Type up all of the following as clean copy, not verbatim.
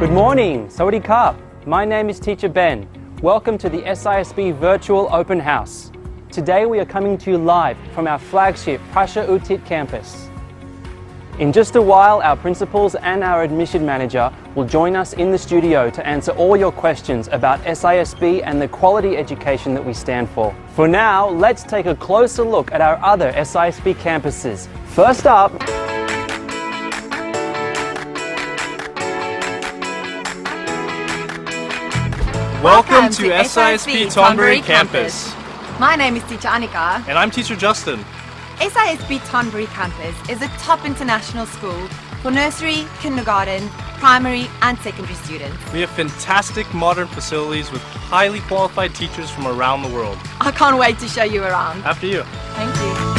Good morning, Sawadee Krap. My name is Teacher Ben. Welcome to the SISB Virtual Open House. Today we are coming to you live from our flagship Prasha Utit campus. In just a while, our principals and our admission manager will join us in the studio to answer all your questions about SISB and the quality education that we stand for. For now, let's take a closer look at our other SISB campuses. First up, Welcome to SISB Thonburi campus. My name is Teacher Anika. And I'm Teacher Justin. SISB Thonburi campus is a top international school for nursery, kindergarten, primary and secondary students. We have fantastic modern facilities with highly qualified teachers from around the world. I can't wait to show you around. After you. Thank you.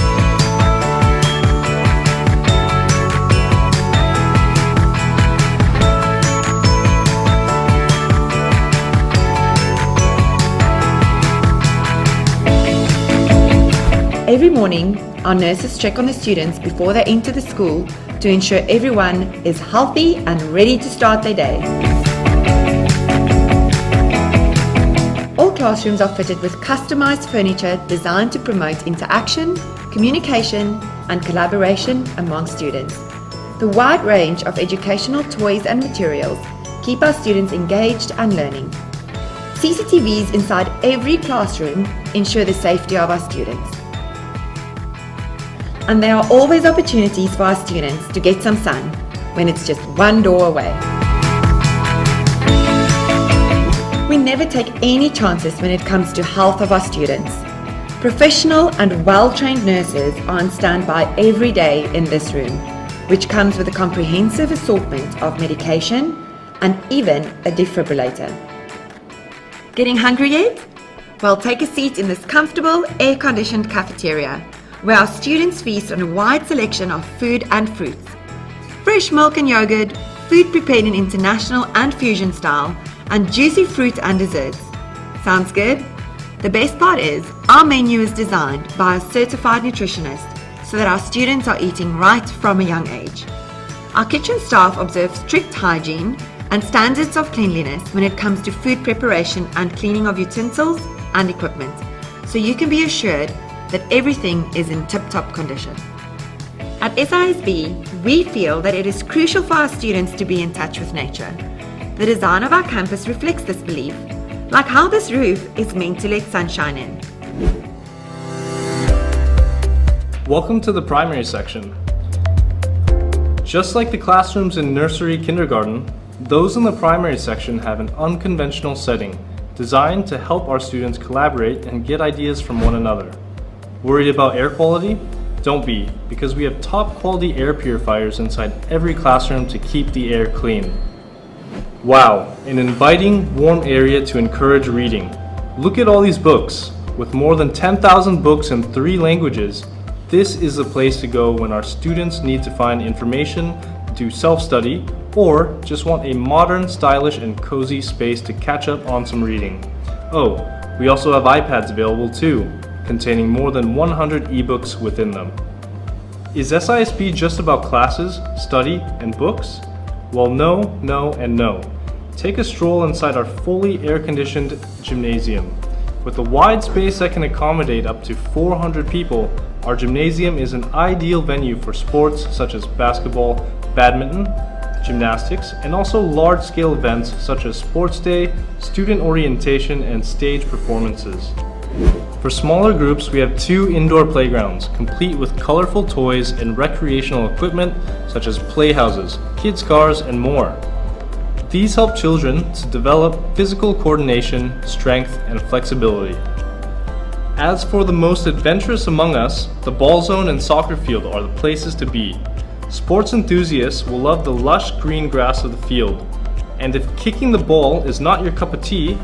Every morning, our nurses check on the students before they enter the school to ensure everyone is healthy and ready to start their day. All classrooms are fitted with customized furniture designed to promote interaction, communication, and collaboration among students. The wide range of educational toys and materials keep our students engaged and learning. CCTVs inside every classroom ensure the safety of our students. And there are always opportunities for our students to get some sun when it's just one door away. We never take any chances when it comes to health of our students. Professional and well-trained nurses are on standby every day in this room, which comes with a comprehensive assortment of medication and even a defibrillator. Getting hungry yet? Well, take a seat in this comfortable, air-conditioned cafeteria, where our students feast on a wide selection of food and fruits. Fresh milk and yogurt, food prepared in international and fusion style, and juicy fruit and desserts. Sounds good? The best part is, our menu is designed by a certified nutritionist so that our students are eating right from a young age. Our kitchen staff observe strict hygiene and standards of cleanliness when it comes to food preparation and cleaning of utensils and equipment, so you can be assured that everything is in tip-top condition. At SISB, we feel that it is crucial for our students to be in touch with nature. The design of our campus reflects this belief, like how this roof is meant to let sunshine in. Welcome to the primary section. Just like the classrooms in nursery, kindergarten, those in the primary section have an unconventional setting designed to help our students collaborate and get ideas from one another. Worried about air quality? Don't be, because we have top quality air purifiers inside every classroom to keep the air clean. Wow, an inviting, warm area to encourage reading. Look at all these books. With more than 10,000 books in 3 languages, this is the place to go when our students need to find information, do self-study, or just want a modern, stylish, and cozy space to catch up on some reading. Oh, we also have iPads available too, containing more than 100 ebooks within them. Is SISB just about classes, study, and books? Well, no, no, and no. Take a stroll inside our fully air-conditioned gymnasium. With a wide space that can accommodate up to 400 people, our gymnasium is an ideal venue for sports such as basketball, badminton, gymnastics, and also large-scale events such as sports day, student orientation, and stage performances. For smaller groups, we have 2 indoor playgrounds, complete with colorful toys and recreational equipment such as playhouses, kids' cars, and more. These help children to develop physical coordination, strength, and flexibility. As for the most adventurous among us, the ball zone and soccer field are the places to be. Sports enthusiasts will love the lush green grass of the field. And if kicking the ball is not your cup of tea,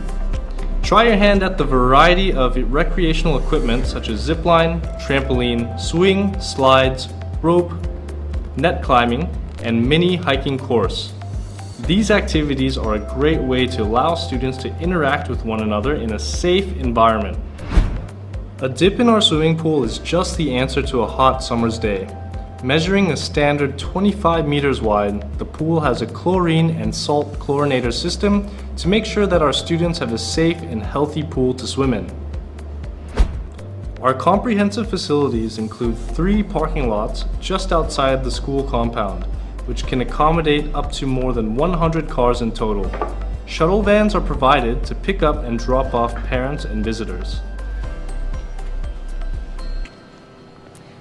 try your hand at the variety of recreational equipment such as zipline, trampoline, swing, slides, rope, net climbing, and mini hiking course. These activities are a great way to allow students to interact with one another in a safe environment. A dip in our swimming pool is just the answer to a hot summer's day. Measuring a standard 25 meters wide, the pool has a chlorine and salt chlorinator system to make sure that our students have a safe and healthy pool to swim in. Our comprehensive facilities include 3 parking lots just outside the school compound, which can accommodate up to more than 100 cars in total. Shuttle vans are provided to pick up and drop off parents and visitors.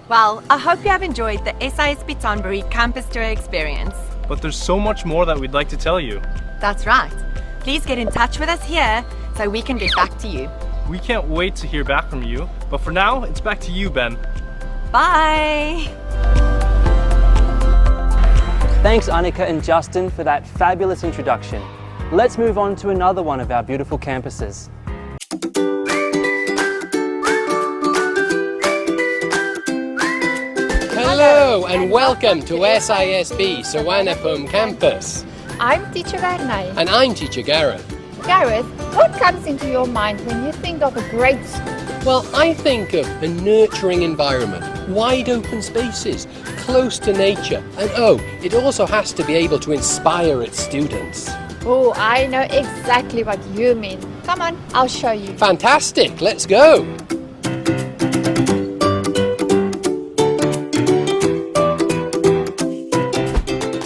Well, I hope you have enjoyed the SISB Tonbury campus tour experience. But there's so much more that we'd like to tell you. That's right. Please get in touch with us here so we can get back to you. We can't wait to hear back from you, but for now, it's back to you, Ben. Bye! Thanks, Annika and Justin, for that fabulous introduction. Let's move on to another one of our beautiful campuses. Hello and welcome to SISB Suvarnabhumi campus. I'm Teacher Varnai. And I'm Teacher Gareth. Gareth, what comes into your mind when you think of a great school? Well, I think of a nurturing environment, wide open spaces, close to nature, and it also has to be able to inspire its students. Oh, I know exactly what you mean. Come on, I'll show you. Fantastic, let's go.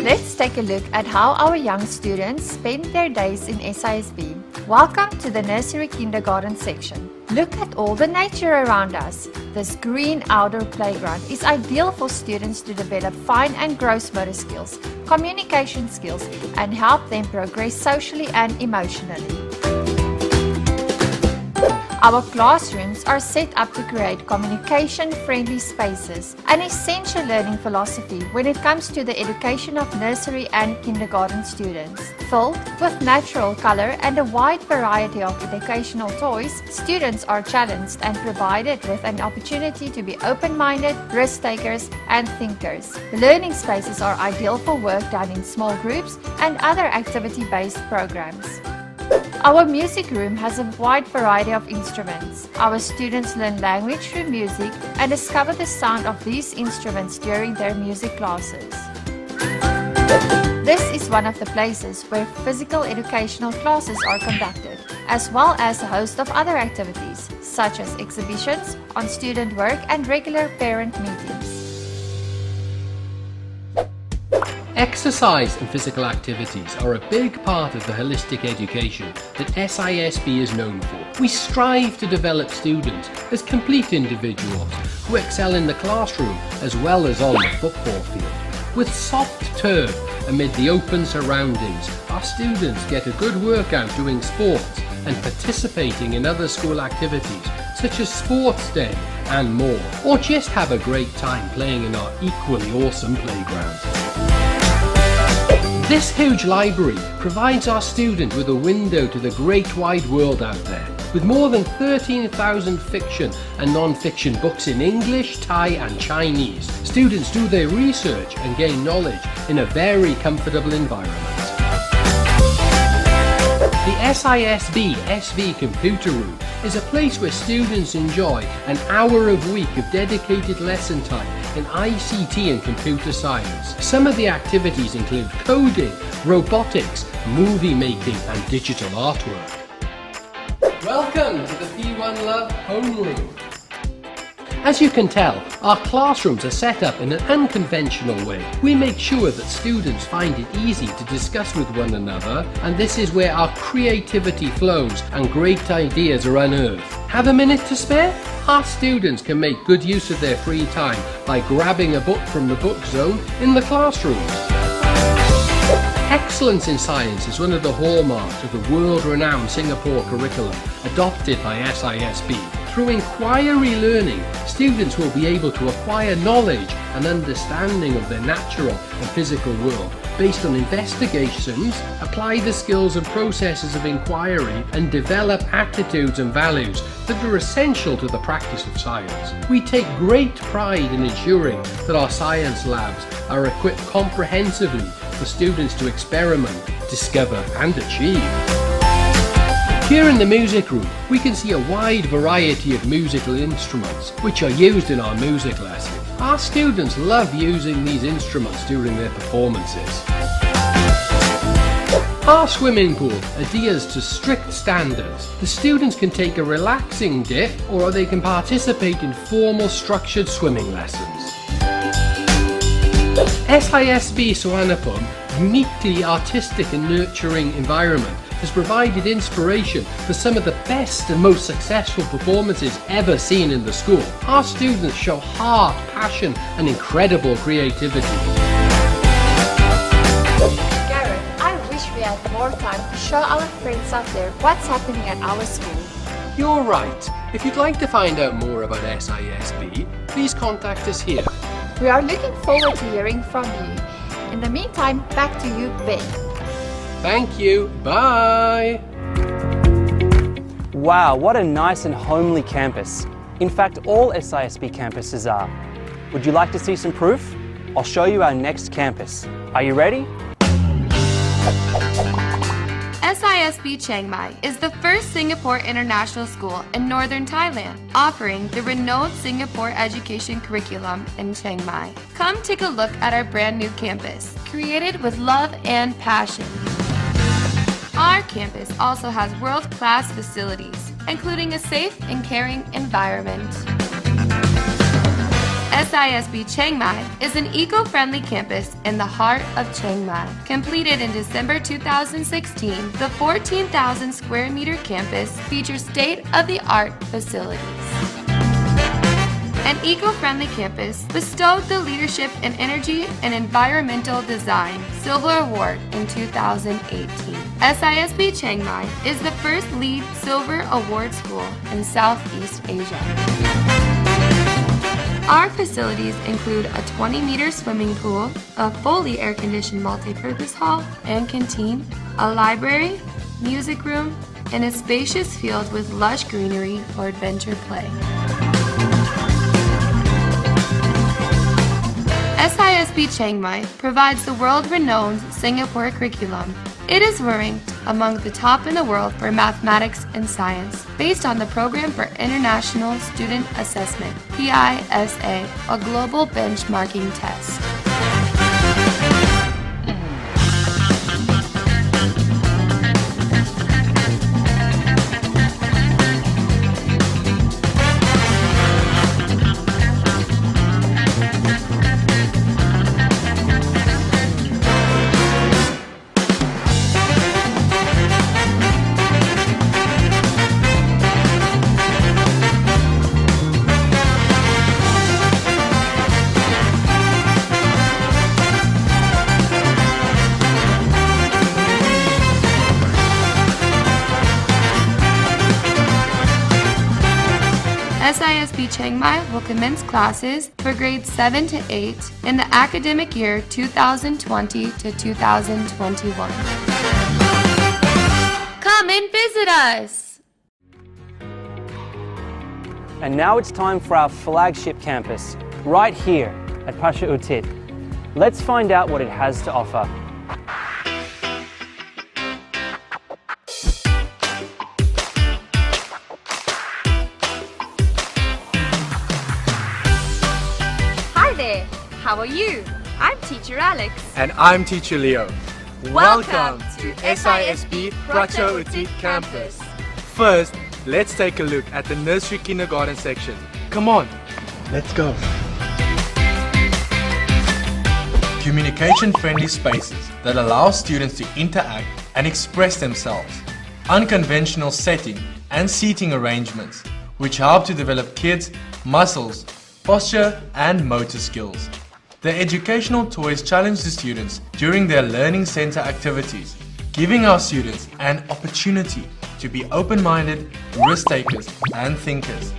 Let's take a look at how our young students spend their days in SISB. Welcome to the nursery kindergarten section. Look at all the nature around us. This green outdoor playground is ideal for students to develop fine and gross motor skills, communication skills, and help them progress socially and emotionally. Our classrooms are set up to create communication-friendly spaces, an essential learning philosophy when it comes to the education of nursery and kindergarten students. Filled with natural color and a wide variety of educational toys, students are challenged and provided with an opportunity to be open-minded, risk-takers, and thinkers. The learning spaces are ideal for work done in small groups and other activity-based programs. Our music room has a wide variety of instruments. Our students learn language through music and discover the sound of these instruments during their music classes. This is one of the places where physical educational classes are conducted, as well as a host of other activities, such as exhibitions, on-student work, and regular parent meetings. Exercise and physical activities are a big part of the holistic education that SISB is known for. We strive to develop students as complete individuals who excel in the classroom as well as on the football field. With soft turf amid the open surroundings, our students get a good workout doing sports and participating in other school activities such as sports day and more, or just have a great time playing in our equally awesome playground. This huge library provides our student with a window to the great wide world out there. With more than 13,000 fiction and non-fiction books in English, Thai and Chinese, students do their research and gain knowledge in a very comfortable environment. The SISB SV Computer Room is a place where students enjoy an hour a week of dedicated lesson time in ICT and computer science. Some of the activities include coding, robotics, movie making and digital artwork. Welcome to the P1 Love Homeroom. As you can tell, our classrooms are set up in an unconventional way. We make sure that students find it easy to discuss with one another, and this is where our creativity flows and great ideas are unearthed. Have a minute to spare? Our students can make good use of their free time by grabbing a book from the book zone in the classrooms. Excellence in science is one of the hallmarks of the world-renowned Singapore curriculum adopted by SISB. Through inquiry learning, students will be able to acquire knowledge and understanding of their natural and physical world based on investigations, apply the skills and processes of inquiry, and develop attitudes and values that are essential to the practice of science. We take great pride in ensuring that our science labs are equipped comprehensively for students to experiment, discover and achieve. Here in the music room, we can see a wide variety of musical instruments which are used in our music lessons. Our students love using these instruments during their performances. Our swimming pool adheres to strict standards. The students can take a relaxing dip or they can participate in formal structured swimming lessons. SISB Suvarnabhumi, uniquely artistic and nurturing environment, has provided inspiration for some of the best and most successful performances ever seen in the school. Our students show heart, passion and incredible creativity. We had more time to show our friends out there what's happening at our school. You're right. If you'd like to find out more about SISB, please contact us here. We are looking forward to hearing from you. In the meantime, back to you, Ben. Thank you. Bye. Wow, what a nice and homely campus. In fact, all SISB campuses are. Would you like to see some proof? I'll show you our next campus. Are you ready? SISB Chiang Mai is the first Singapore international school in northern Thailand, offering the renowned Singapore education curriculum in Chiang Mai. Come take a look at our brand new campus, created with love and passion. Our campus also has world-class facilities, including a safe and caring environment. SISB Chiang Mai is an eco-friendly campus in the heart of Chiang Mai. Completed in December 2016, the 14,000 square meter campus features state-of-the-art facilities. An eco-friendly campus bestowed the Leadership in Energy and Environmental Design Silver Award in 2018. SISB Chiang Mai is the first LEED Silver Award school in Southeast Asia. Our facilities include a 20-meter swimming pool, a fully air-conditioned multi-purpose hall and canteen, a library, music room, and a spacious field with lush greenery for adventure play. SISB Chiang Mai provides the world-renowned Singapore curriculum. It is ranked among the top in the world for mathematics and science, based on the Program for International Student Assessment, PISA, a global benchmarking test. SISB Chiang Mai will commence classes for grades 7 to 8 in the academic year 2020 to 2021. Come and visit us! And now it's time for our flagship campus, right here at Pasha Utit. Let's find out what it has to offer. How are you? I'm Teacher Alex. And I'm Teacher Leo. Welcome to SISB Pracha Utit Campus. First, let's take a look at the nursery kindergarten section. Come on, let's go. Communication-friendly spaces that allow students to interact and express themselves. Unconventional setting and seating arrangements, which help to develop kids' muscles, posture and motor skills. The educational toys challenge the students during their learning center activities, giving our students an opportunity to be open-minded, risk-takers and thinkers.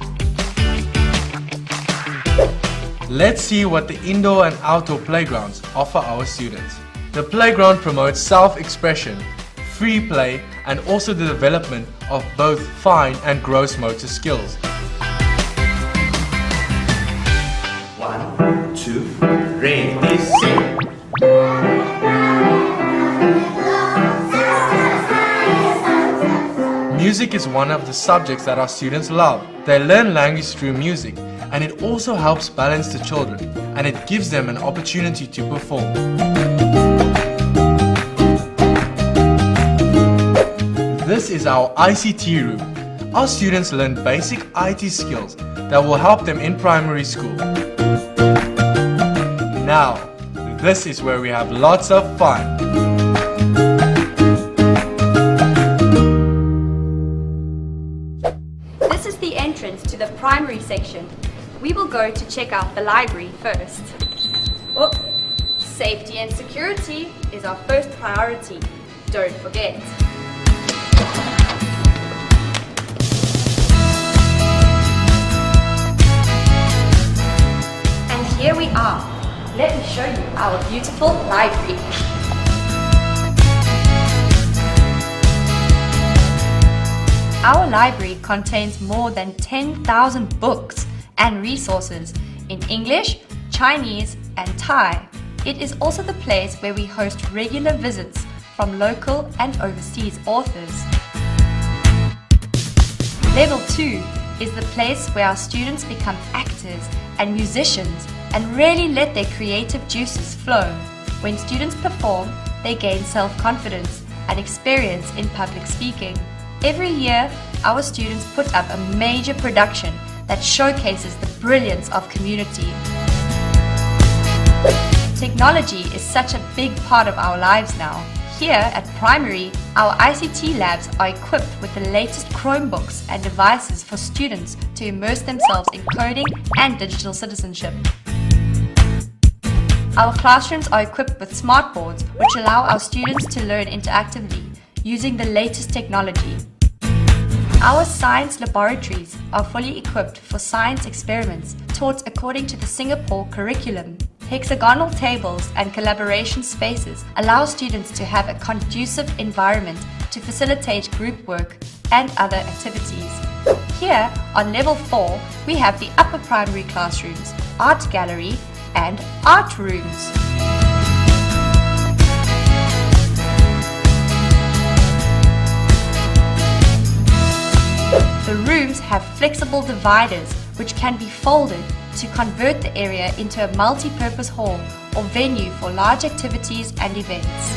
Let's see what the indoor and outdoor playgrounds offer our students. The playground promotes self-expression, free play and also the development of both fine and gross motor skills. 1, 2, ready, sing. Music is one of the subjects that our students love. They learn language through music, and it also helps balance the children, and it gives them an opportunity to perform. This is our ICT room. Our students learn basic IT skills that will help them in primary school. Now, this is where we have lots of fun. This is the entrance to the primary section. We will go to check out the library first. Oh, safety and security is our first priority. Don't forget. And here we are. Let me show you our beautiful library. Our library contains more than 10,000 books and resources in English, Chinese, and Thai. It is also the place where we host regular visits from local and overseas authors. Level 2 is the place where our students become actors and musicians and really let their creative juices flow. When students perform, they gain self-confidence and experience in public speaking. Every year, our students put up a major production that showcases the brilliance of community. Technology is such a big part of our lives now. Here at primary, our ICT labs are equipped with the latest Chromebooks and devices for students to immerse themselves in coding and digital citizenship. Our classrooms are equipped with smartboards which allow our students to learn interactively using the latest technology. Our science laboratories are fully equipped for science experiments taught according to the Singapore curriculum. Hexagonal tables and collaboration spaces allow students to have a conducive environment to facilitate group work and other activities. Here, on level 4, we have the upper primary classrooms, art gallery, and art rooms. The rooms have flexible dividers which can be folded to convert the area into a multi-purpose hall or venue for large activities and events.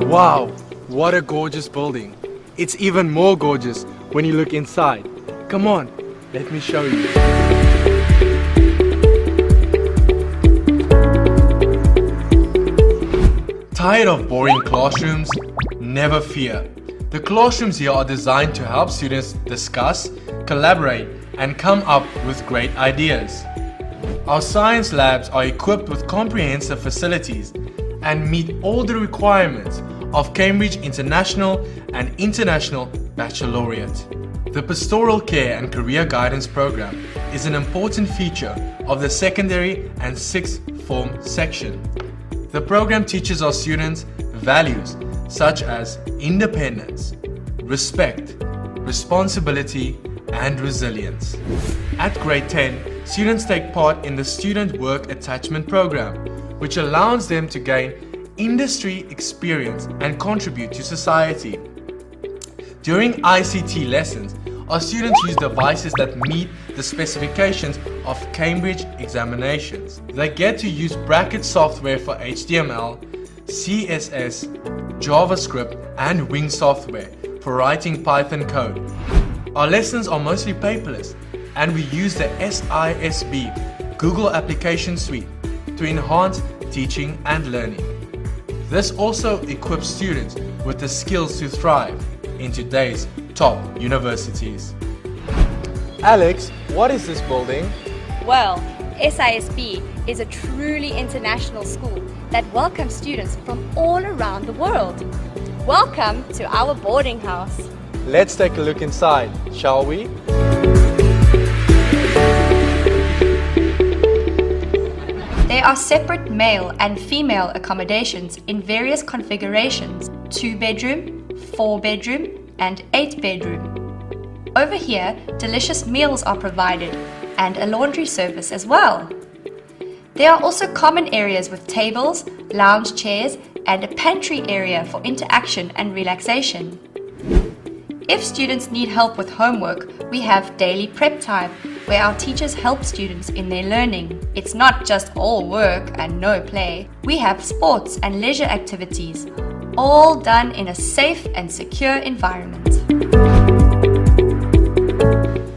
Wow, what a gorgeous building. It's even more gorgeous when you look inside. Come on, let me show you. Tired of boring classrooms? Never fear. The classrooms here are designed to help students discuss, collaborate, and come up with great ideas. Our science labs are equipped with comprehensive facilities and meet all the requirements of Cambridge International and International Baccalaureate. The Pastoral Care and Career Guidance Program is an important feature of the secondary and sixth form section. The program teaches our students values such as independence, respect, responsibility, and resilience. At grade 10, students take part in the Student Work Attachment Program, which allows them to gain industry experience and contribute to society. During ICT lessons, our students use devices that meet the specifications of Cambridge examinations. They get to use bracket software for HTML, CSS, JavaScript, and Wing software for writing Python code. Our lessons are mostly paperless, and we use the SISB Google Application Suite to enhance teaching and learning. This also equips students with the skills to thrive in today's top universities. Alex, what is this building? Well, SISB is a truly international school that welcomes students from all around the world. Welcome to our boarding house. Let's take a look inside, shall we? There are separate male and female accommodations in various configurations: 2-bedroom, 4-bedroom, and 8-bedroom. Over here, delicious meals are provided and a laundry service as well. There are also common areas with tables, lounge chairs, and a pantry area for interaction and relaxation. If students need help with homework, we have daily prep time where our teachers help students in their learning. It's not just all work and no play. We have sports and leisure activities, all done in a safe and secure environment.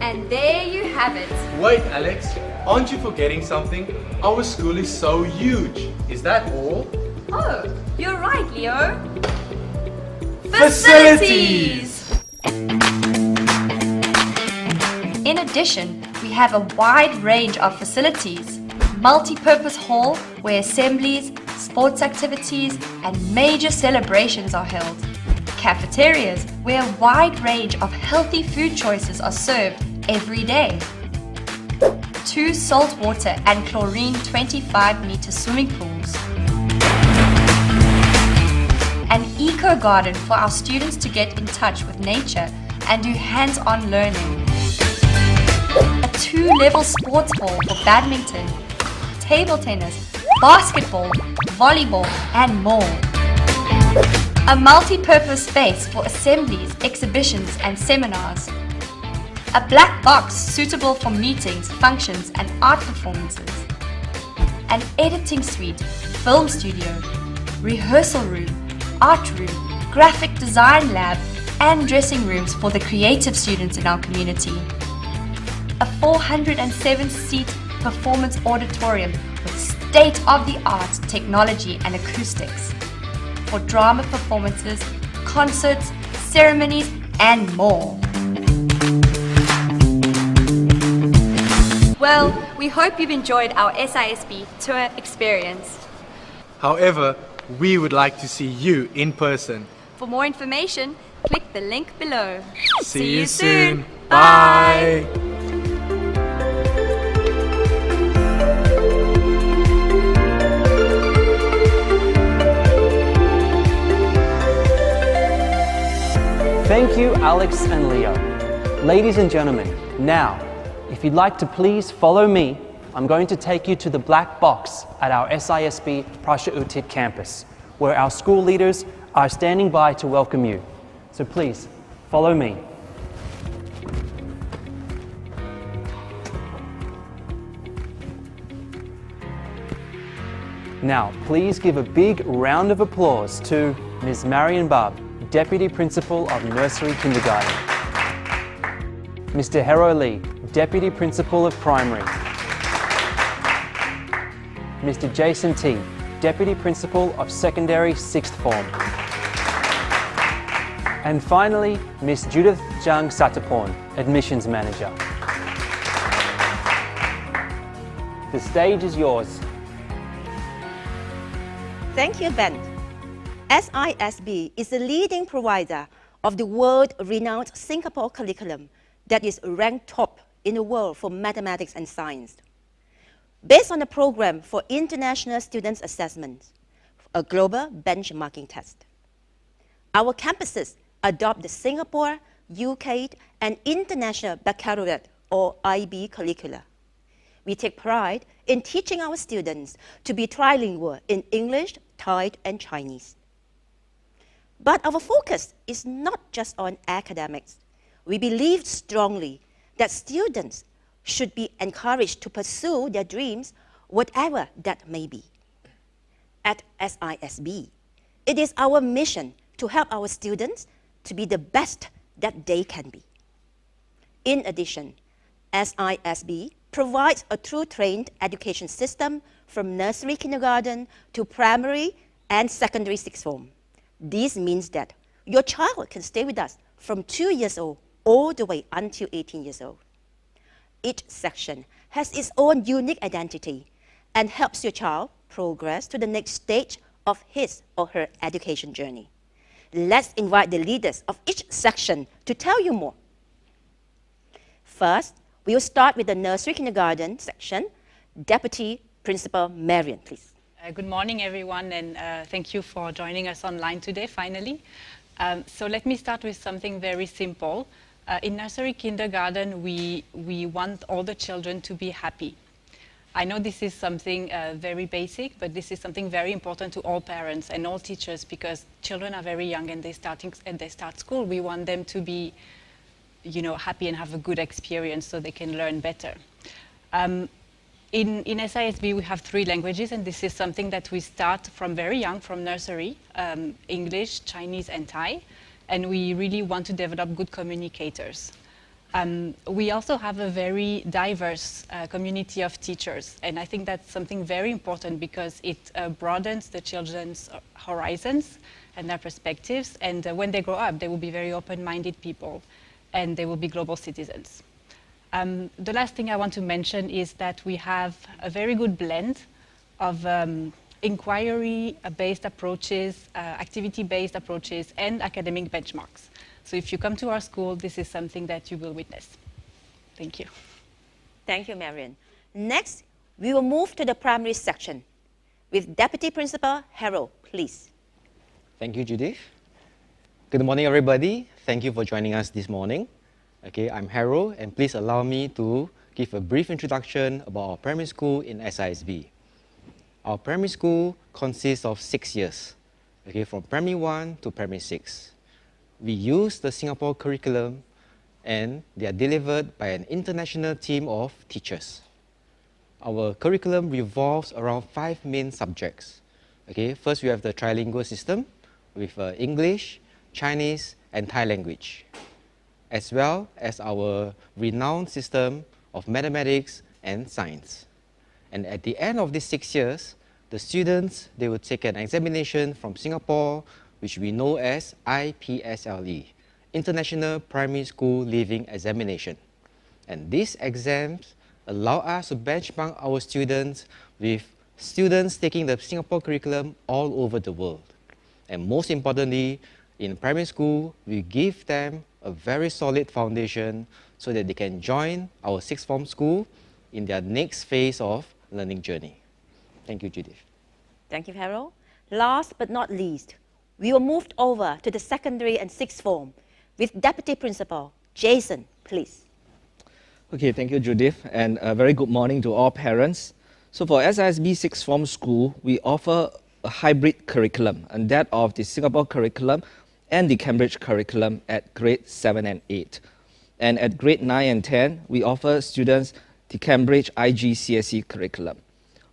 And there you have it. Wait, Alex, aren't you forgetting something? Our school is so huge. Is that all? Oh, you're right, Leo. Facilities! In addition, we have a wide range of facilities. Multi-purpose hall where assemblies, sports activities, and major celebrations are held. Cafeterias where a wide range of healthy food choices are served every day. 2 saltwater and chlorine 25-meter swimming pools. An eco garden for our students to get in touch with nature and do hands-on learning. A 2-level sports hall for badminton, table tennis, basketball, volleyball, and more. A multi-purpose space for assemblies, exhibitions, and seminars. A black box suitable for meetings, functions, and art performances. An editing suite, film studio, rehearsal room, art room, graphic design lab, and dressing rooms for the creative students in our community. A 407-seat performance auditorium with state-of-the-art technology and acoustics for drama performances, concerts, ceremonies, and more. Well, we hope you've enjoyed our SISB tour experience. However, we would like to see you in person. For more information, click the link below. See you soon. Bye. Thank you, Alex and Leo. Ladies and gentlemen, now, if you'd like to please follow me, I'm going to take you to the black box at our SISB Prussia Utit campus, where our school leaders are standing by to welcome you. So please, follow me. Now, please give a big round of applause to Ms. Marion Bab, Deputy Principal of Nursery Kindergarten. Mr. Hero Lee, Deputy Principal of Primary. Mr. Jason T, Deputy Principal of Secondary 6th Form. And finally, Ms. Judith Jung Sataporn, Admissions Manager. The stage is yours. Thank you, Ben. SISB is the leading provider of the world-renowned Singapore curriculum that is ranked top in the world for mathematics and science. Based on a program for international students' assessment, a global benchmarking test. Our campuses adopt the Singapore, UK, and International Baccalaureate or IB curricula. We take pride in teaching our students to be trilingual in English, Thai, and Chinese. But our focus is not just on academics. We believe strongly that students should be encouraged to pursue their dreams, whatever that may be. At SISB, it is our mission to help our students to be the best that they can be. In addition, SISB provides a true trained education system from nursery kindergarten to primary and secondary 6th form. This means that your child can stay with us from 2 years old all the way until 18 years old. Each section has its own unique identity and helps your child progress to the next stage of his or her education journey. Let's invite the leaders of each section to tell you more. First, we will start with the nursery kindergarten section. Deputy Principal Marion, please. Good morning, everyone, and thank you for joining us online today, finally. So let me start with something very simple. In nursery kindergarten, we want all the children to be happy. I know this is something very basic, but this is something very important to all parents and all teachers because children are very young and they start school. We want them to be, happy and have a good experience so they can learn better. In SISB, we have 3 languages, and this is something that we start from very young, from nursery, English, Chinese, and Thai, and we really want to develop good communicators. We also have a very diverse community of teachers, and I think that's something very important because it broadens the children's horizons and their perspectives, and when they grow up, they will be very open-minded people, and they will be global citizens. The last thing I want to mention is that we have a very good blend of inquiry-based approaches, activity-based approaches, and academic benchmarks. So if you come to our school, this is something that you will witness. Thank you. Thank you, Marion. Next, we will move to the primary section with Deputy Principal Harold, please. Thank you, Judith. Good morning, everybody. Thank you for joining us this morning. Okay, I'm Harold, and please allow me to give a brief introduction about our primary school in SISB. Our primary school consists of 6 years, okay, from primary 1 to primary 6. We use the Singapore curriculum, and they are delivered by an international team of teachers. Our curriculum revolves around 5 main subjects. Okay, first we have the trilingual system with English, Chinese, and Thai language, as well as our renowned system of mathematics and science. And at the end of these 6 years, the students, they will take an examination from Singapore, which we know as IPSLE, International Primary School Leaving Examination. And these exams allow us to benchmark our students with students taking the Singapore curriculum all over the world. And most importantly, in primary school, we give them a very solid foundation so that they can join our sixth form school in their next phase of learning journey. Thank you, Judith. Thank you, Harold. Last but not least, we will move over to the secondary and sixth form with Deputy Principal Jason, please. Okay, thank you, Judith, and a very good morning to all parents. So for SISB Sixth Form School, we offer a hybrid curriculum, and that of the Singapore curriculum and the Cambridge curriculum at grade 7 and 8. And at grade 9 and 10, we offer students the Cambridge IGCSE curriculum.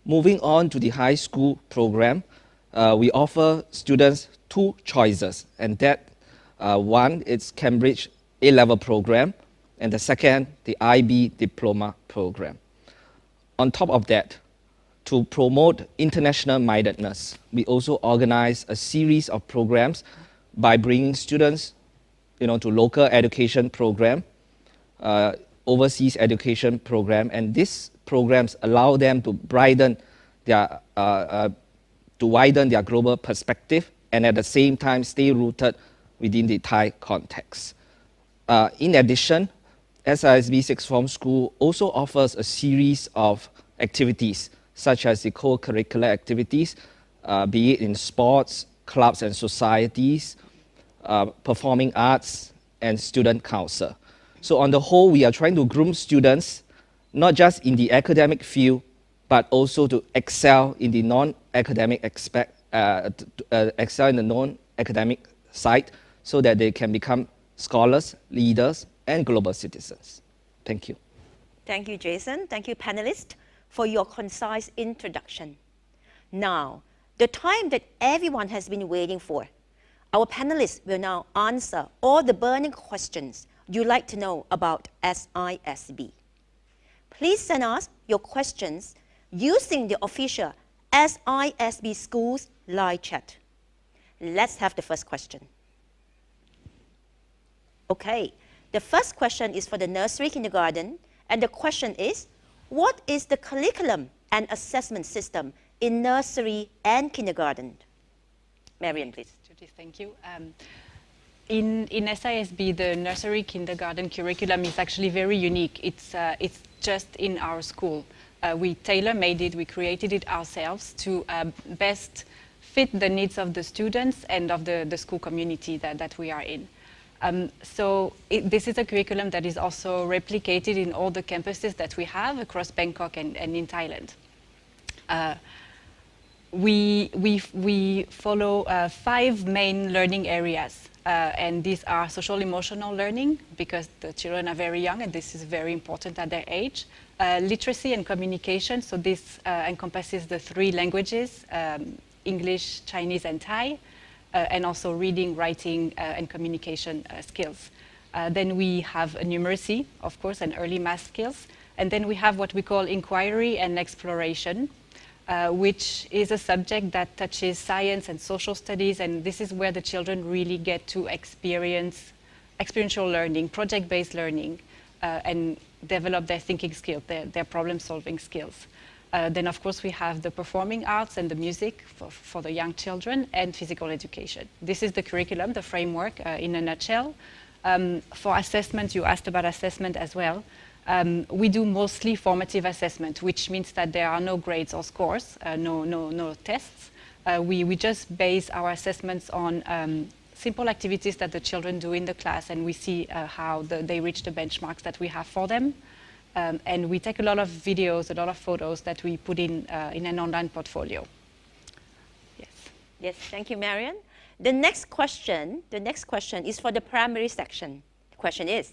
Moving on to the high school program, we offer students 2 choices, and that one is Cambridge A-level program, and the second, the IB diploma program. On top of that, to promote international mindedness, we also organize a series of programs by bringing students to local education program, overseas education program, and these programs allow them to widen their global perspective and at the same time stay rooted within the Thai context. In addition, SISB Sixth Form School also offers a series of activities such as the co-curricular activities, be it in sports, clubs and societies, performing arts, and student council. So on the whole, we are trying to groom students not just in the academic field, but also to excel in the non-academic excel in the non-academic side, so that they can become scholars, leaders, and global citizens. Thank you. Thank you, Jason. Thank you, panelists, for your concise introduction. Now, the time that everyone has been waiting for. Our panelists will now answer all the burning questions you'd like to know about SISB. Please send us your questions using the official SISB Schools Line Chat. Let's have the first question. Okay, the first question is for the nursery kindergarten, and the question is, what is the curriculum and assessment system in nursery and kindergarten? Marion, please. Judith, thank you. In SISB, the nursery kindergarten curriculum is actually very unique. It's just in our school. We tailor-made it, we created it ourselves to best fit the needs of the students and of the school community that we are in. This is a curriculum that is also replicated in all the campuses that we have across Bangkok and in Thailand. We follow 5 main learning areas, and these are social emotional learning, because the children are very young and this is very important at their age. Literacy and communication, so this encompasses the 3 languages, English, Chinese and Thai, and also reading, writing and communication skills. Then we have numeracy, of course, and early math skills. And then we have what we call inquiry and exploration, which is a subject that touches science and social studies, and this is where the children really get to experience experiential learning, project-based learning, and develop their thinking skills, their problem-solving skills. Then, of course, we have the performing arts and the music for the young children, and physical education. This is the curriculum, the framework in a nutshell. For assessment, you asked about assessment as well. We do mostly formative assessment, which means that there are no grades or scores, no tests. We just base our assessments on simple activities that the children do in the class, and we see how they reach the benchmarks that we have for them. And we take a lot of videos, a lot of photos that we put in an online portfolio. Yes. Yes, thank you, Marian. The next question is for the primary section. The question is,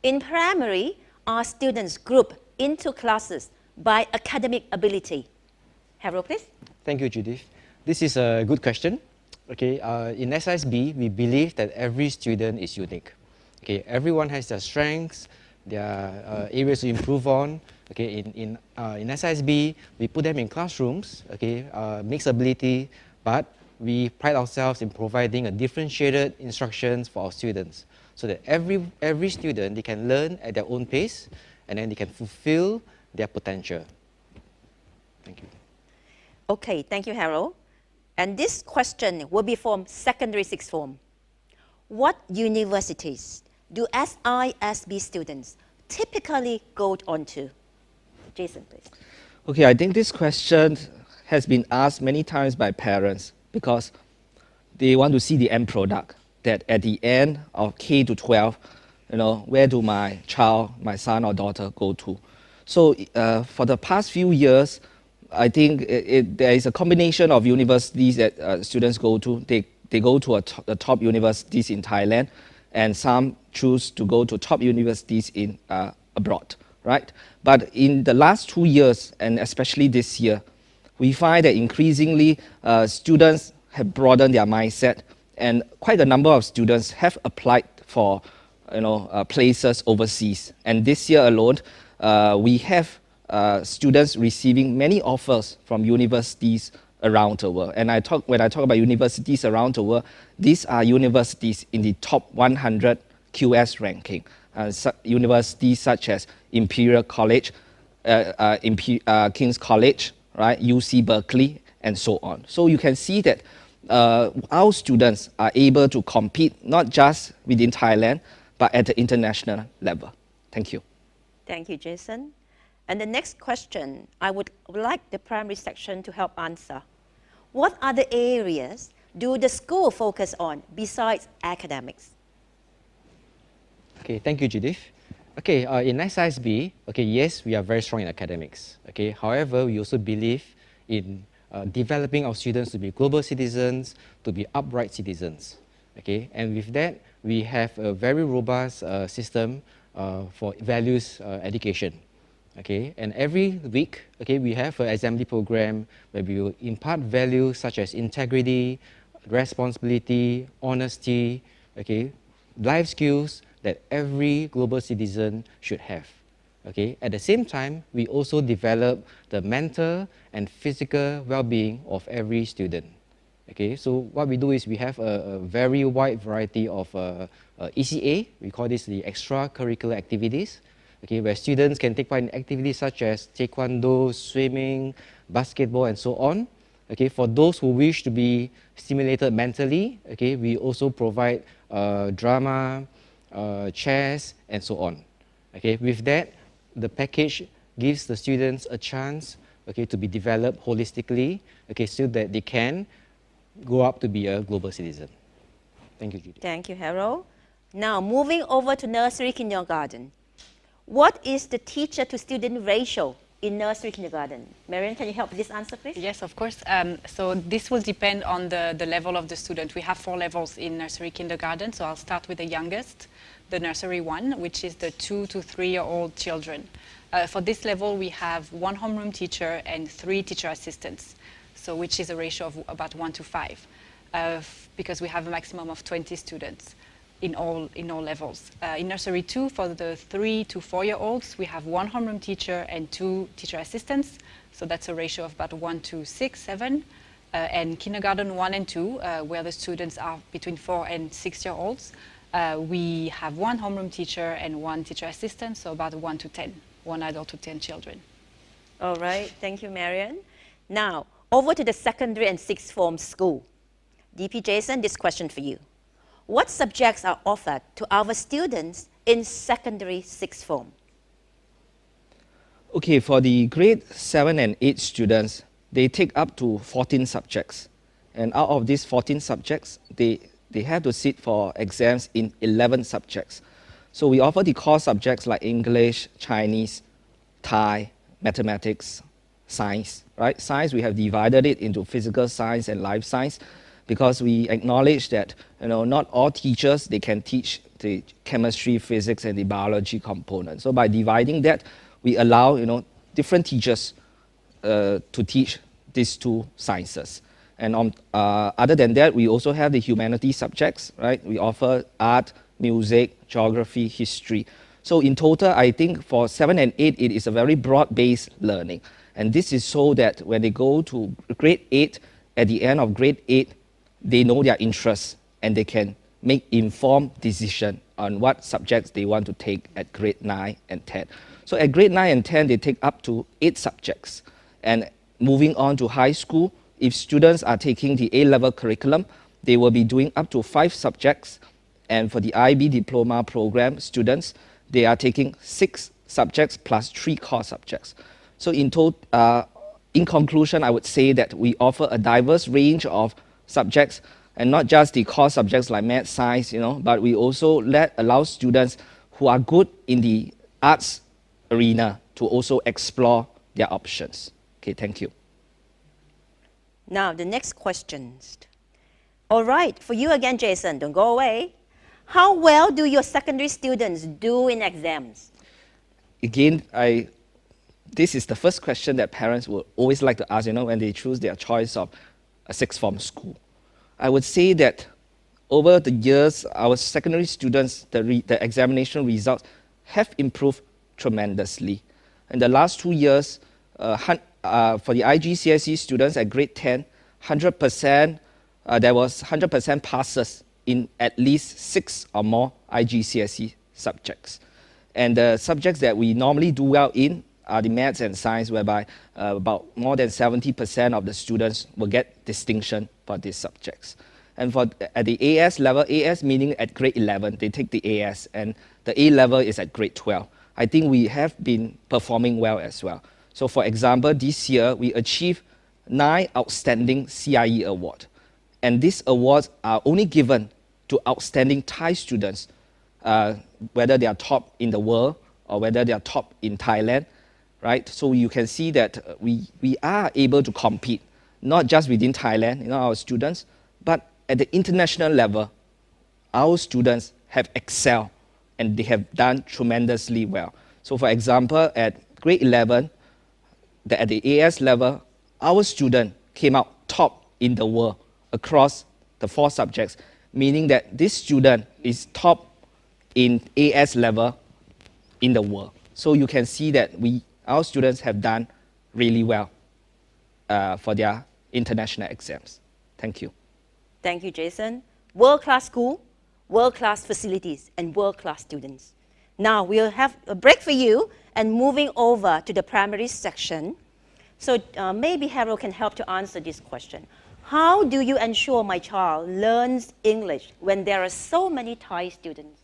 in primary, are students grouped into classes by academic ability? Harold, please. Thank you, Judith. This is a good question. Okay, in SISB, we believe that every student is unique. Okay, everyone has their strengths, their areas to improve on. Okay, in SISB, we put them in classrooms. Okay, mixed ability, but we pride ourselves in providing a differentiated instructions for our students, so that every student, they can learn at their own pace, and then they can fulfill their potential. Thank you. Okay, thank you, Harold. And this question will be from secondary sixth form. What universities do SISB students typically go on to? Jason, please. Okay, I think this question has been asked many times by parents because they want to see the end product, that at the end of K to 12, where do my child, my son or daughter go to? So for the past few years, I think there is a combination of universities that students go to. They go to the top universities in Thailand, and some choose to go to top universities in abroad, right? But in the last 2 years, and especially this year, we find that increasingly students have broadened their mindset, and quite a number of students have applied for places overseas. And this year alone, we have students receiving many offers from universities around the world. And when I talk about universities around the world, these are universities in the top 100 QS ranking. Universities such as Imperial College, King's College, right, UC Berkeley, and so on. So you can see that our students are able to compete not just within Thailand, but at the international level. Thank you. Thank you, Jason. And the next question, I would like the primary section to help answer. What other areas do the school focus on besides academics? Okay, thank you, Judith. Okay, in SISB, okay, yes, we are very strong in academics. Okay, however, we also believe in developing our students to be global citizens, to be upright citizens. Okay, and with that, we have a very robust system for values education. Okay, and every week, okay, we have an assembly program where we will impart values such as integrity, responsibility, honesty, okay, life skills that every global citizen should have. Okay, at the same time, we also develop the mental and physical well-being of every student. Okay, so what we do is we have a very wide variety of ECA, we call this the extracurricular activities. Okay, where students can take part in activities such as taekwondo, swimming, basketball, and so on. Okay, for those who wish to be stimulated mentally, okay, we also provide drama, chess, and so on. Okay, with that, the package gives the students a chance, okay, to be developed holistically, okay, so that they can grow up to be a global citizen. Thank you, Judy. Thank you, Harold. Now, moving over to nursery kindergarten. What is the teacher to student ratio in nursery kindergarten? Marian, can you help with this answer, please? Yes, of course. So this will depend on the level of the student. We have 4 levels in nursery kindergarten. So I'll start with the youngest, the nursery 1, which is the 2 to 3-year-old children. For this level, we have 1 homeroom teacher and 3 teacher assistants, so which is a ratio of about 1 to 5, because we have a maximum of 20 students in all levels. In nursery 2, for the 3 to 4-year-olds, we have 1 homeroom teacher and 2 teacher assistants, so that's a ratio of about 1 to 6, 7. And kindergarten 1 and 2, where the students are between 4 and 6-year-olds, we have 1 homeroom teacher and 1 teacher assistant, so about 1 to 10, 1 adult to 10 children. All right, thank you, Marian. Now, over to the secondary and sixth form school. DP Jason, this question for you. What subjects are offered to our students in secondary sixth form? Okay, for the grade 7 and 8 students, they take up to 14 subjects. And out of these 14 subjects, they have to sit for exams in 11 subjects. So we offer the core subjects like English, Chinese, Thai, mathematics, science, right? Science, we have divided it into physical science and life science because we acknowledge that, not all teachers, they can teach the chemistry, physics, and the biology component. So by dividing that, we allow, different teachers to teach these 2 sciences. And other than that, we also have the humanities subjects, right? We offer art, music, geography, history. So in total, I think for 7 and 8, it is a very broad-based learning. And this is so that when they go to grade 8, at the end of grade 8, they know their interests and they can make informed decision on what subjects they want to take at grade 9 and 10. So at grade 9 and 10, they take up to 8 subjects. And moving on to high school, if students are taking the A-level curriculum, they will be doing up to 5 subjects. And for the IB diploma program students, they are taking 6 subjects plus 3 core subjects. So in conclusion, I would say that we offer a diverse range of subjects, and not just the core subjects like math, science, but we also allow students who are good in the arts arena to also explore their options. Okay, thank you. Now, the next questions. All right, for you again, Jason, don't go away. How well do your secondary students do in exams? Again, this is the first question that parents will always like to ask, when they choose their choice of a sixth form school. I would say that over the years, our secondary students, the examination results have improved tremendously. In the last 2 years, for the IGCSE students at grade 10, 100%, there was 100% passes in at least 6 or more IGCSE subjects. And the subjects that we normally do well in are the maths and science, whereby about more than 70% of the students will get distinction for these subjects. And at the AS level, AS meaning at grade 11, they take the AS, and the A level is at grade 12. I think we have been performing well as well. So for example, this year, we achieved 9 outstanding CIE awards. And these awards are only given to outstanding Thai students, whether they are top in the world or whether they are top in Thailand, right? So you can see that we are able to compete, not just within Thailand, our students, but at the international level, our students have excelled and they have done tremendously well. So for example, at grade 11, at the AS level, our student came out top in the world across the 4 subjects, meaning that this student is top in AS level in the world. So you can see that our students have done really well for their international exams. Thank you. Thank you, Jason. World-class school, world-class facilities, and world-class students. Now we'll have a break for you and moving over to the primary section. So maybe Harold can help to answer this question. How do you ensure my child learns English when there are so many Thai students?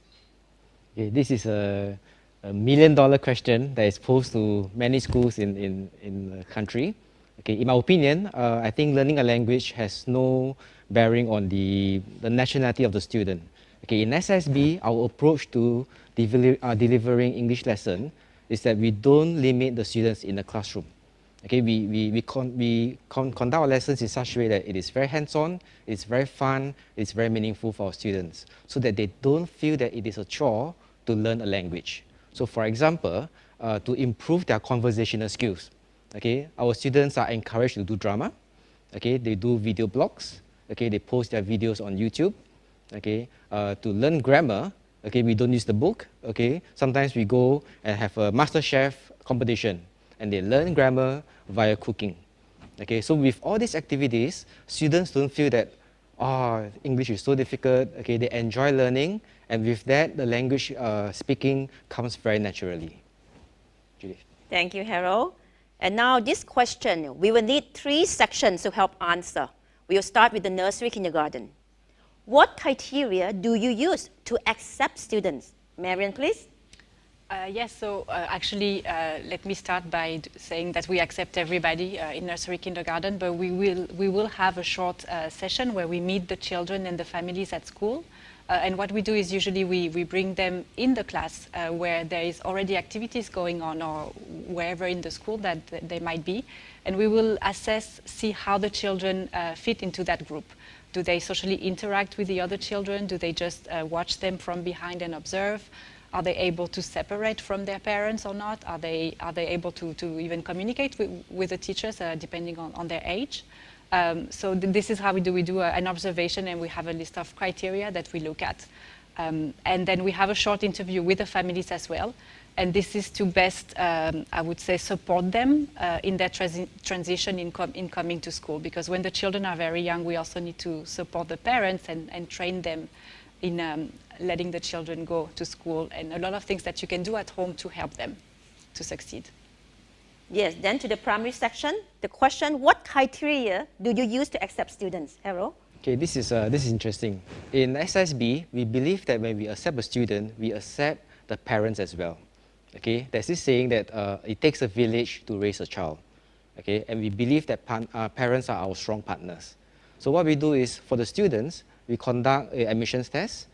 Okay, this is a $1 million question that is posed to many schools in the country. Okay, in my opinion, I think learning a language has no bearing on the nationality of the student. Okay, in SISB, our approach to delivering English lesson is that we don't limit the students in the classroom. Okay, we conduct our lessons in such a way that it is very hands-on, it's very fun, it's very meaningful for our students, so that they don't feel that it is a chore to learn a language. So for example, to improve their conversational skills, okay, our students are encouraged to do drama, okay, they do video blogs, okay, they post their videos on YouTube, okay, to learn grammar, okay, we don't use the book, okay, sometimes we go and have a master chef competition, and they learn grammar via cooking. Okay, so with all these activities, students don't feel that, oh, English is so difficult. Okay, they enjoy learning, and with that, the language speaking comes very naturally. Judith. Thank you, Harold. And now this question, we will need 3 sections to help answer. We will start with the nursery kindergarten. What criteria do you use to accept students? Marian, please. Yes, so actually, let me start by saying that we accept everybody in nursery kindergarten, but we will have a short session where we meet the children and the families at school. And what we do is usually we bring them in the class where there is already activities going on, or wherever in the school that they might be, and we will assess, see how the children fit into that group. Do they socially interact with the other children? Do they just watch them from behind and observe? Are they able to separate from their parents or not? Are they able to even communicate with the teachers depending on their age? So this is how we do an observation, and we have a list of criteria that we look at. And then we have a short interview with the families as well. And this is to best, I would say, support them in their transition in coming to school. Because when the children are very young, we also need to support the parents and train them in letting the children go to school, and a lot of things that you can do at home to help them to succeed. Yes, then to the primary section, the question, what criteria do you use to accept students? Harold? Okay, this is interesting. In SISB, we believe that when we accept a student, we accept the parents as well. Okay, there's this saying that it takes a village to raise a child. Okay, and we believe that parents are our strong partners. So what we do is, for the students, we conduct an admissions test,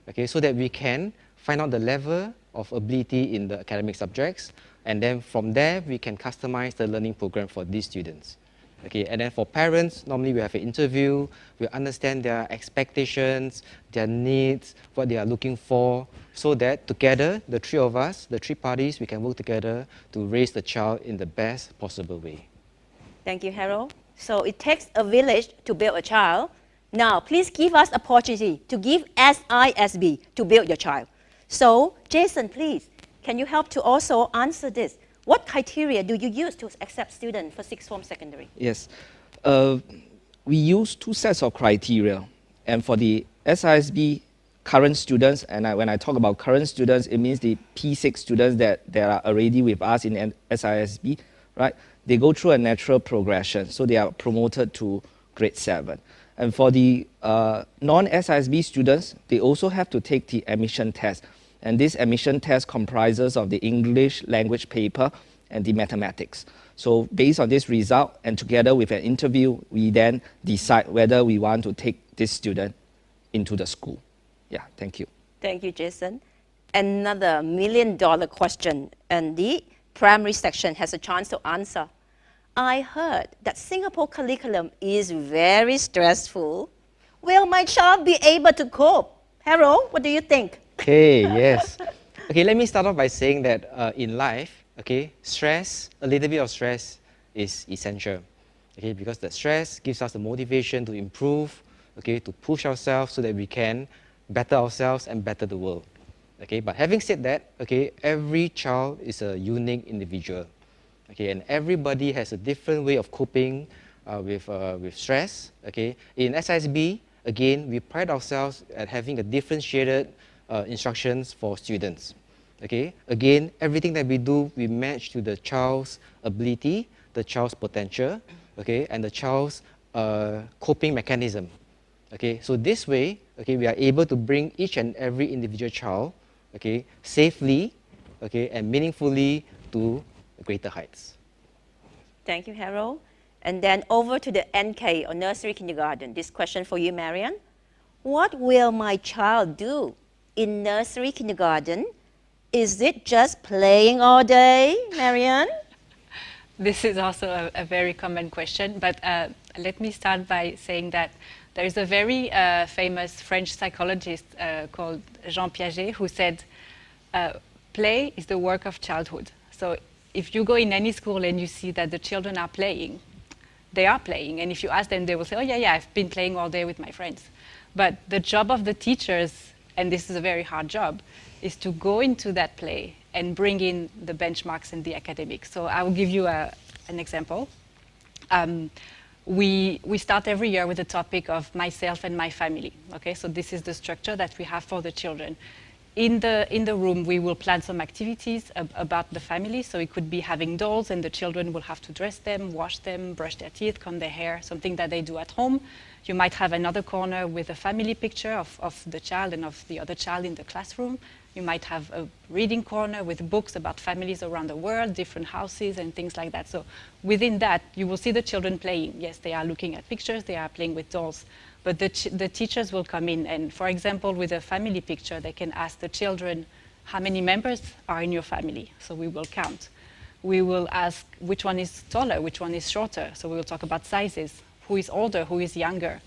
okay, so that we can find out the level of ability in the academic subjects, and then from there we can customize the learning program for these students. Okay, and then for parents, normally we have an interview, we understand their expectations, their needs, what they are looking for, so that together, the 3 of us, the 3 parties, we can work together to raise the child in the best possible way. Thank you, Harold. So it takes a village to build a child. Now, please give us opportunity to give SISB to build your child. So, Jason, please, can you help to also answer this? What criteria do you use to accept students for sixth form secondary? Yes. We use 2 sets of criteria. And for the SISB current students, and when I talk about current students, it means the P6 students that are already with us in SISB, right? They go through a natural progression, so they are promoted to grade 7. And for the non-SISB students, they also have to take the admission test. And this admission test comprises of the English language paper and the mathematics. So based on this result, and together with an interview, we then decide whether we want to take this student into the school. Yeah, thank you. Thank you, Jason. Another $1 million question, and the primary section has a chance to answer. I heard that Singapore curriculum is very stressful. Will my child be able to cope? Harold, what do you think? Okay, yes. Okay, let me start off by saying that in life, okay, stress, a little bit of stress is essential. Okay, because the stress gives us the motivation to improve, okay, to push ourselves so that we can better ourselves and better the world. Okay, but having said that, okay, every child is a unique individual. Okay, and everybody has a different way of coping with stress. Okay, in SISB, again, we pride ourselves at having a differentiated instructions for students. Okay, again, everything that we do, we match to the child's ability, the child's potential, okay, and the child's coping mechanism. Okay, so this way, okay, we are able to bring each and every individual child, okay, safely, okay, and meaningfully to greater heights. Thank you, Harold. And then over to the NK, or nursery kindergarten. This question for you, Marian. what will my child do in nursery kindergarten? Is it just playing all day, Marianne? This is also a very common question, but let me start by saying that there is a very famous French psychologist called Jean Piaget who said, play is the work of childhood. So if you go in any school and you see that the children are playing, they are playing. And if you ask them, they will say, oh yeah, I've been playing all day with my friends. But the job of the teachers, and this is a very hard job, is to go into that play and bring in the benchmarks and the academics. So I will give you an example. We start every year with the topic of myself and my family. Okay, so this is the structure that we have for the children. In the room, we will plan some activities about the family. So it could be having dolls, and the children will have to dress them, wash them, brush their teeth, comb their hair, something that they do at home. You might have another corner with a family picture of the child and of the other child in the classroom. You might have a reading corner with books about families around the world, different houses and things like that. So within that, you will see the children playing. Yes, they are looking at pictures, they are playing with dolls. But the teachers will come in and, for example, with a family picture, they can ask the children, how many members are in your family? So we will count. We will ask which one is taller, which one is shorter. So we will talk about sizes. Who is older, who is younger?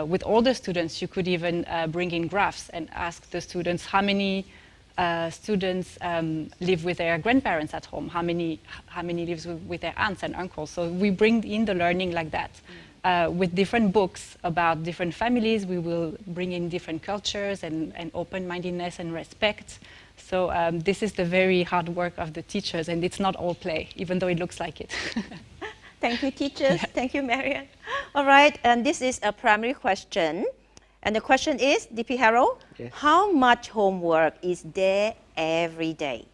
With older students, you could even bring in graphs and ask the students how many students live with their grandparents at home, how many lives with their aunts and uncles. So we bring in the learning like that. With different books about different families, we will bring in different cultures and open-mindedness and respect. So this is the very hard work of the teachers, and it's not all play, even though it looks like it. Thank you, teachers. Yeah. Thank you, Marianne. All right, and this is a primary question. And the question is, DP Harold, yes. How much homework is there every day?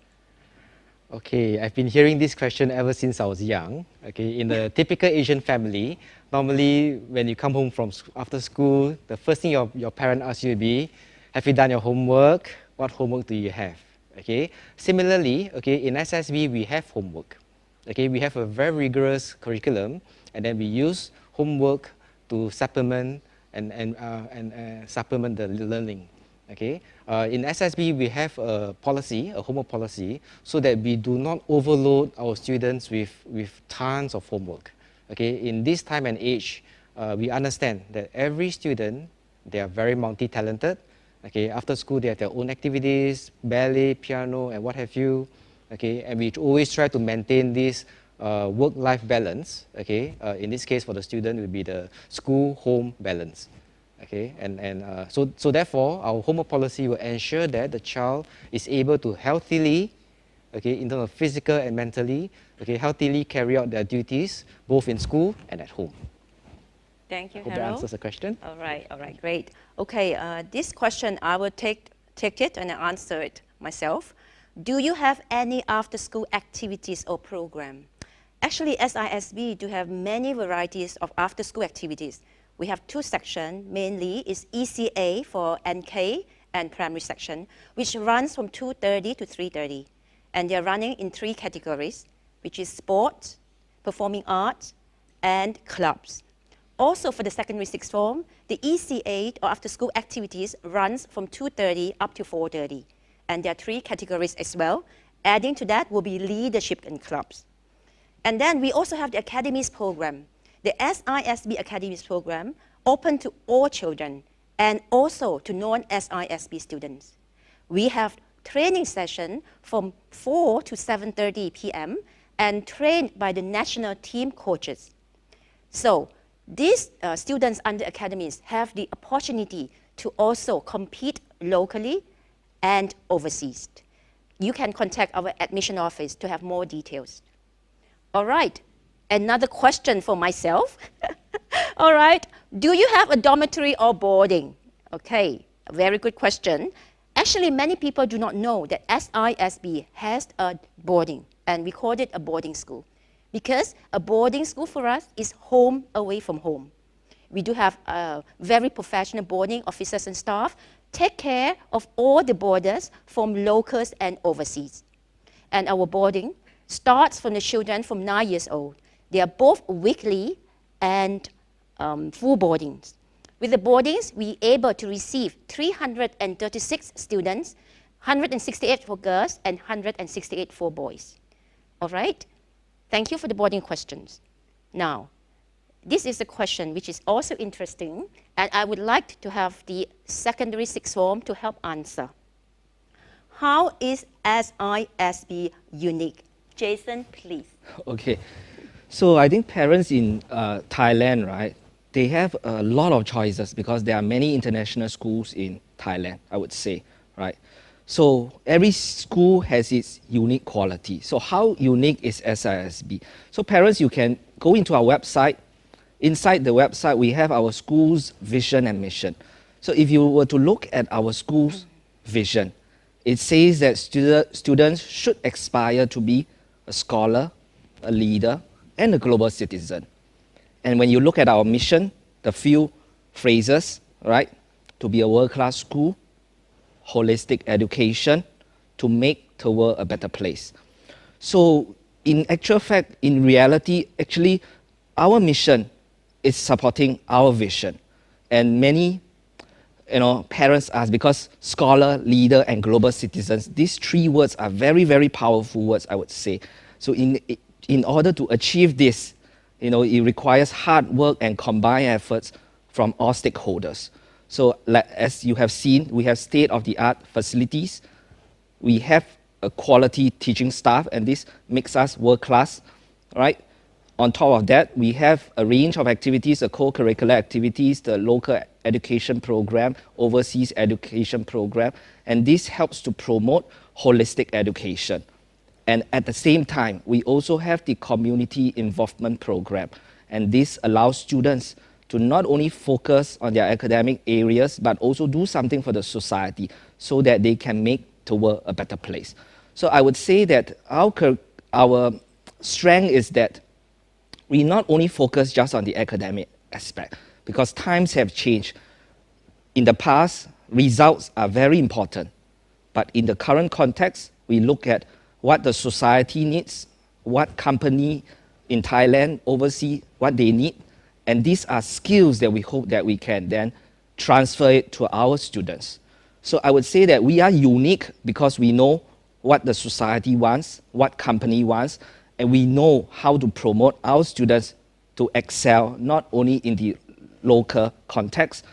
Okay, I've been hearing this question ever since I was young. Okay, in a typical Asian family, normally when you come home from after school, the first thing your parent asks you will be, have you done your homework? What homework do you have? Okay, similarly, okay, in SISB we have homework. Okay, we have a very rigorous curriculum, and then we use homework to supplement and supplement the learning. Okay, in SISB we have a policy, a homework policy, so that we do not overload our students with tons of homework. Okay, in this time and age, we understand that every student, they are very multi-talented. Okay, after school they have their own activities, ballet, piano, and what have you. Okay, and we always try to maintain this work-life balance. Okay, in this case for the student, it will be the school-home balance. Okay, so therefore our homework policy will ensure that the child is able to healthily, okay, in terms of physical and mentally, okay, healthily carry out their duties both in school and at home. Thank you, Hope Harold. that answers the question. All right, great. Okay, this question I will take it and answer it myself. Do you have any after-school activities or program? Actually, SISB do have many varieties of after-school activities. We have two sections, mainly is ECA for NK and primary section, which runs from 2:30 to 3:30. And they're running in three categories, which is sport, performing arts, and clubs. Also for the secondary sixth form, the ECA or after-school activities runs from 2:30 up to 4:30. And there are three categories as well. Adding to that will be leadership and clubs. And then we also have the academies program. The SISB Academies program open to all children and also to non-SISB students. We have training session from 4 to 7:30 p.m. and trained by the national team coaches. So these students under academies have the opportunity to also compete locally and overseas. You can contact our admission office to have more details. All right, another question for myself. All right, do you have a dormitory or boarding? Okay, a very good question. Actually, many people do not know that SISB has a boarding, and we call it a boarding school, because a boarding school for us is home away from home. We do have very professional boarding officers and staff take care of all the boarders from locals and overseas. And our boarding starts from the children from 9 years old. They are both weekly and full boardings. With the boardings, we were able to receive 336 students, 168 for girls and 168 for boys. All right? Thank you for the boarding questions. Now, this is a question which is also interesting, and I would like to have the secondary sixth form to help answer. How is SISB unique? Jason, please. Okay. So I think parents in Thailand, right, they have a lot of choices because there are many international schools in Thailand, I would say, right? So every school has its unique quality. So how unique is SISB? So parents, you can go into our website. Inside the website, we have our school's vision and mission. So if you were to look at our school's vision, it says that students should aspire to be a scholar, a leader, and a global citizen. And when you look at our mission, the few phrases, right, to be a world-class school, holistic education, to make the world a better place. So in actual fact, in reality, actually, our mission is supporting our vision. And many parents ask, because scholar, leader, and global citizens, these three words are very, very powerful words, I would say. So in order to achieve this, it requires hard work and combined efforts from all stakeholders. So as you have seen, we have state-of-the-art facilities. We have a quality teaching staff, and this makes us world-class, right? On top of that, we have a range of activities, the co-curricular activities, the local education program, overseas education program, and this helps to promote holistic education. And at the same time, we also have the community involvement program, and this allows students to not only focus on their academic areas, but also do something for the society so that they can make the world a better place. So I would say that our strength is that we not only focus just on the academic aspect, because times have changed. In the past, results are very important, but in the current context, we look at what the society needs, what company in Thailand, overseas, what they need, and these are skills that we hope that we can then transfer it to our students. So I would say that we are unique because we know what the society wants, what company wants, and we know how to promote our students to excel not only in the local context,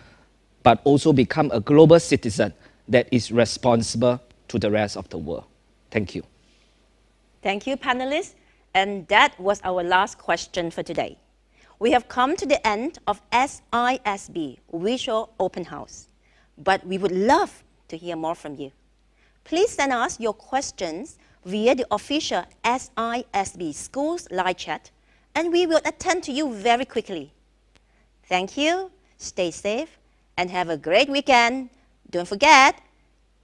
but also become a global citizen that is responsible to the rest of the world. Thank you. Thank you, panelists. And that was our last question for today. We have come to the end of SISB Visual Open House, but we would love to hear more from you. Please send us your questions via the official SISB Schools Line Chat, and we will attend to you very quickly. Thank you, stay safe, and have a great weekend. Don't forget,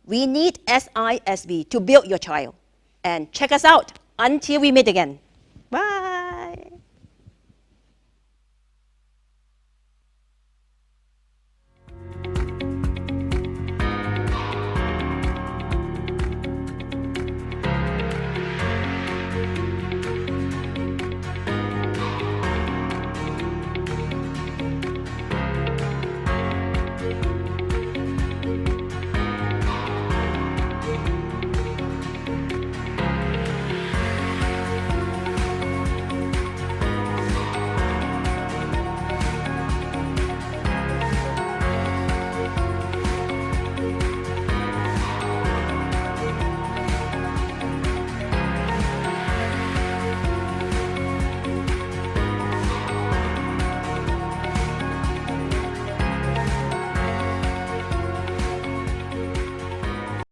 we need SISB to build your child. And check us out until we meet again.